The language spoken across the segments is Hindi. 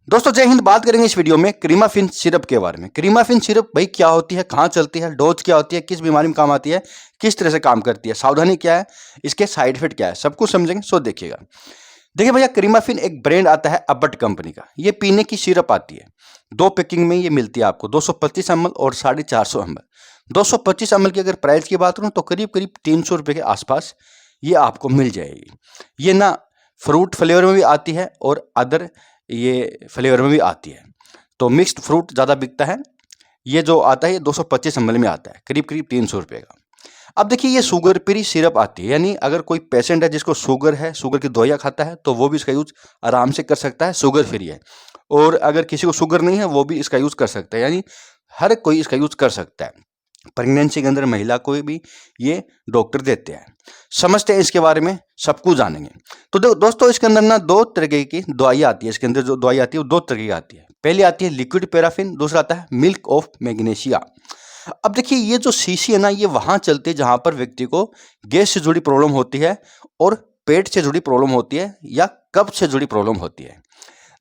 दोस्तों जय हिंद। बात करेंगे इस वीडियो में क्रीमाफिन सिरप के बारे में। क्रीमाफिन सिरप भाई क्या होती है, कहाँ चलती है, डोज क्या होती है, किस बीमारी में काम आती है, किस तरह से काम करती है, सावधानी क्या है, इसके साइड इफेक्ट क्या है, सब कुछ समझेंगे। सो देखिएगा। देखिए भैया, क्रीमाफिन एक ब्रांड आता है अबट कंपनी का। ये पीने की सिरप आती है, दो पैकिंग में ये मिलती है आपको, 225 ml और 450 ml। 225 ml की अगर प्राइस की बात करूँ तो करीब करीब 300 रुपये के आसपास ये आपको मिल जाएगी। ये ना फ्रूट फ्लेवर में भी आती है और अदर ये फ्लेवर में भी आती है। तो मिक्स्ड फ्रूट ज़्यादा बिकता है। ये जो आता है ये 225 ml में आता है, करीब करीब 300 रुपये का। अब देखिए, ये शुगर फ्री सिरप आती है, यानी अगर कोई पेशेंट है जिसको शुगर है, शुगर की दवाइयाँ खाता है, तो वो भी इसका यूज आराम से कर सकता है, शुगर फ्री है। और अगर किसी को शुगर नहीं है वो भी इसका यूज कर सकता है, यानी हर कोई इसका यूज कर सकता है। प्रेगनेंसी के अंदर महिला को भी ये डॉक्टर देते हैं। समझते हैं इसके बारे में, सब कुछ जानेंगे। तो दोस्तों इसके अंदर ना दो तरह की दवाई आती है। इसके अंदर जो दवाई आती है वो दो तरह की आती है। पहली आती है लिक्विड पैराफिन, दूसरा आता है मिल्क ऑफ मैग्नीशिया। अब देखिए, ये जो शीशी है ना, ये वहां चलती है जहां पर व्यक्ति को गैस से जुड़ी प्रॉब्लम होती है और पेट से जुड़ी प्रॉब्लम होती है या कब्ज से जुड़ी प्रॉब्लम होती है।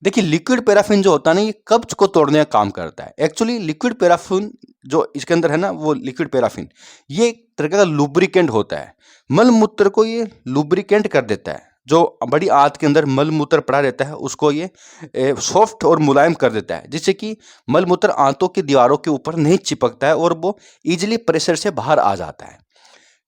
देखिए, लिक्विड पैराफिन जो होता है ना, ये कब्ज को तोड़ने का काम करता है। एक्चुअली लिक्विड पैराफिन जो इसके अंदर है ना, वो लिक्विड पैराफिन ये एक तरह का लुब्रिकेंट होता है। मल मूत्र को ये लुब्रिकेंट कर देता है। जो बड़ी आंत के अंदर मल मूत्र पड़ा रहता है उसको ये सॉफ्ट और मुलायम कर देता है, जिससे कि मल मूत्र आंतों की दीवारों के ऊपर नहीं चिपकता है और वो इजिली प्रेशर से बाहर आ जाता है।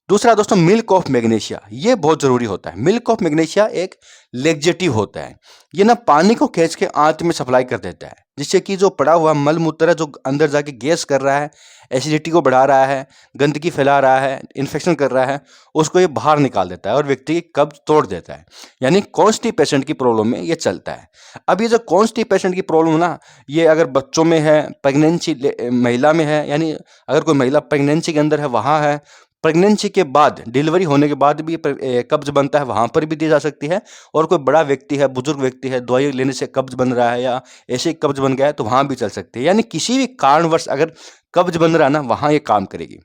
दूसरा दोस्तों मिल्क ऑफ मैग्नीशिया, ये बहुत जरूरी होता है। मिल्क ऑफ मैग्नीशिया एक लेग्जेटिव होता है। ये ना पानी को खींच के आंत में सप्लाई कर देता है, जिससे कि जो पड़ा हुआ मल मूत्र है, जो अंदर जाके गैस कर रहा है, एसिडिटी को बढ़ा रहा है, गंदगी फैला रहा है, इन्फेक्शन कर रहा है, उसको ये बाहर निकाल देता है और व्यक्ति की कब्ज तोड़ देता है। यानी कॉन्स्टिपेशन की प्रॉब्लम में ये चलता है। अब ये जो कॉन्स्टिपेशन की प्रॉब्लम ना, ये अगर बच्चों में है, प्रेगनेंसी महिला में है, यानी अगर कोई महिला प्रेगनेंसी के अंदर है वहाँ है, प्रेगनेंसी के बाद डिलीवरी होने के बाद भी कब्ज बनता है, वहाँ पर भी दी जा सकती है। और कोई बड़ा व्यक्ति है, बुजुर्ग व्यक्ति है, दवाई लेने से कब्ज बन रहा है या ऐसे ही कब्ज बन गया है तो वहाँ भी चल सकती है। यानी किसी भी कारणवश अगर कब्ज बन रहा है ना, वहाँ ये काम करेगी।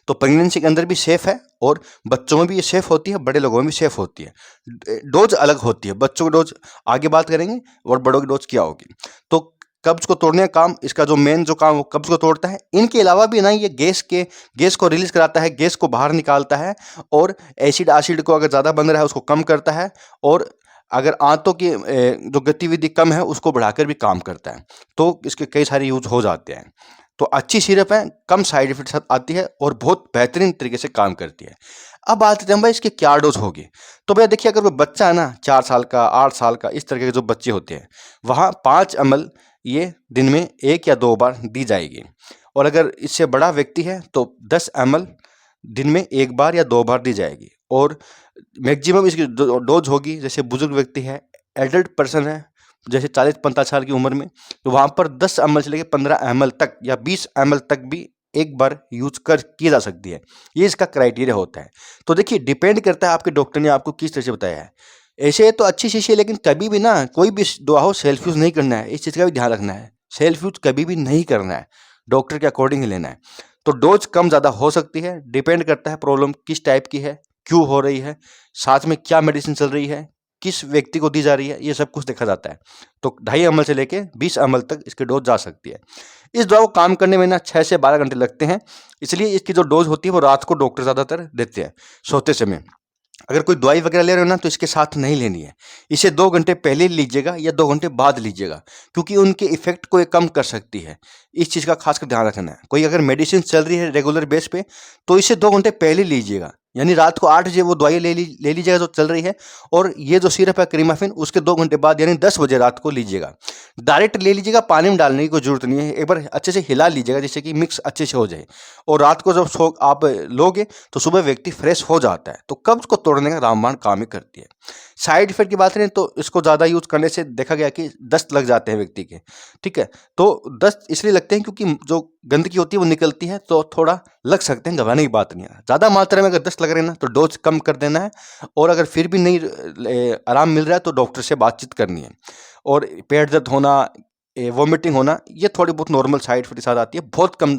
तो प्रेगनेंसी के अंदर भी सेफ है और बच्चों में भी ये सेफ होती है, बड़े लोगों में भी सेफ होती है। डोज अलग होती है, बच्चों की डोज आगे बात करेंगे और बड़ों की डोज क्या होगी। तो कब्ज को तोड़ने का काम, इसका जो मेन जो काम वो कब्ज को तोड़ता है। इनके अलावा भी ना ये गैस को रिलीज कराता है, गैस को बाहर निकालता है और एसिड को अगर ज़्यादा बन रहा है उसको कम करता है, और अगर आंतों की जो गतिविधि कम है उसको बढ़ाकर भी काम करता है। तो इसके कई सारे यूज हो जाते हैं। तो अच्छी सिरप है, कम साइड इफेक्ट साथ आती है और बहुत बेहतरीन तरीके से काम करती है। अब बात करते हैं भाई इसके क्या डोज होगी। तो भैया देखिए, अगर कोई बच्चा है ना 4 साल का, 8 साल का, इस तरह के जो बच्चे होते हैं, वहाँ 5 ml ये दिन में 1 या 2 बार दी जाएगी। और अगर इससे बड़ा व्यक्ति है तो 10 ml दिन में 1 बार या 2 बार दी जाएगी। और मैक्सिमम इसकी डोज होगी, जैसे बुजुर्ग व्यक्ति है, एडल्ट पर्सन है, जैसे 40-45 साल की उम्र में, तो वहाँ पर 10 ml से लेकर 15 ml तक या 20 ml तक भी एक बार यूज की जा सकती है। ये इसका क्राइटेरिया होता है। तो देखिए, डिपेंड करता है आपके डॉक्टर ने आपको किस तरह से बताया है। ऐसे तो अच्छी शीशी है, लेकिन कभी भी ना कोई भी दवा हो सेल्फ यूज नहीं करना है। इस चीज़ का भी ध्यान रखना है, सेल्फ यूज कभी भी नहीं करना है, डॉक्टर के अकॉर्डिंग ही लेना है। तो डोज कम ज़्यादा हो सकती है, डिपेंड करता है प्रॉब्लम किस टाइप की है, क्यों हो रही है, साथ में क्या मेडिसिन चल रही है, किस व्यक्ति को दी जा रही है, ये सब कुछ देखा जाता है। तो 2.5 ml से लेके 20 ml तक इसकी डोज जा सकती है। इस दवा को काम करने में ना 6 से 12 घंटे लगते हैं, इसलिए इसकी जो डोज होती है वो रात को डॉक्टर ज़्यादातर देते हैं सोते समय। अगर कोई दवाई वगैरह ले रहे हो ना तो इसके साथ नहीं लेनी है। इसे 2 घंटे पहले लीजिएगा या 2 घंटे बाद लीजिएगा, क्योंकि उनके इफेक्ट को ये कम कर सकती है। इस चीज़ का खासकर ध्यान रखना है। कोई अगर मेडिसिन चल रही है रेगुलर बेस पे तो इसे 2 घंटे पहले लीजिएगा, यानी रात को 8 बजे वो दवाई ले लीजिएगा जो चल रही है। और ये जो सिरप है क्रीमाफिन, उसके 2 घंटे बाद यानी 10 बजे रात को लीजिएगा। डायरेक्ट ले लीजिएगा, पानी में डालने की कोई जरूरत नहीं है। एक बार अच्छे से हिला लीजिएगा जिससे कि मिक्स अच्छे से हो जाए। और रात को जब आप लोगे तो सुबह व्यक्ति फ्रेश हो जाता है। तो कब्ज को तोड़ने का रामबाण काम ही करती है। साइड इफेक्ट की बात करें तो इसको ज़्यादा यूज करने से देखा गया कि दस्त लग जाते हैं व्यक्ति के। ठीक है, तो दस्त इसलिए लगते हैं क्योंकि जो गंदगी होती है वो निकलती है, तो थोड़ा लग सकते हैं, घबराने की बात नहीं है। ज़्यादा मात्रा में अगर दस्त लग रहे हैं ना तो डोज कम कर देना है। और अगर फिर भी नहीं आराम मिल रहा है तो डॉक्टर से बातचीत करनी है। और पेट दर्द होना, वॉमिटिंग होना, ये थोड़ी बहुत नॉर्मल साइड इफेक्ट के साथ आती है, बहुत कम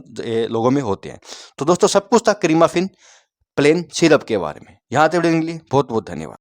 लोगों में होते हैं। तो दोस्तों सब कुछ था क्रीमाफिन प्लेन सिरप के बारे में। यहाँ तक वीडियो के लिए बहुत बहुत धन्यवाद।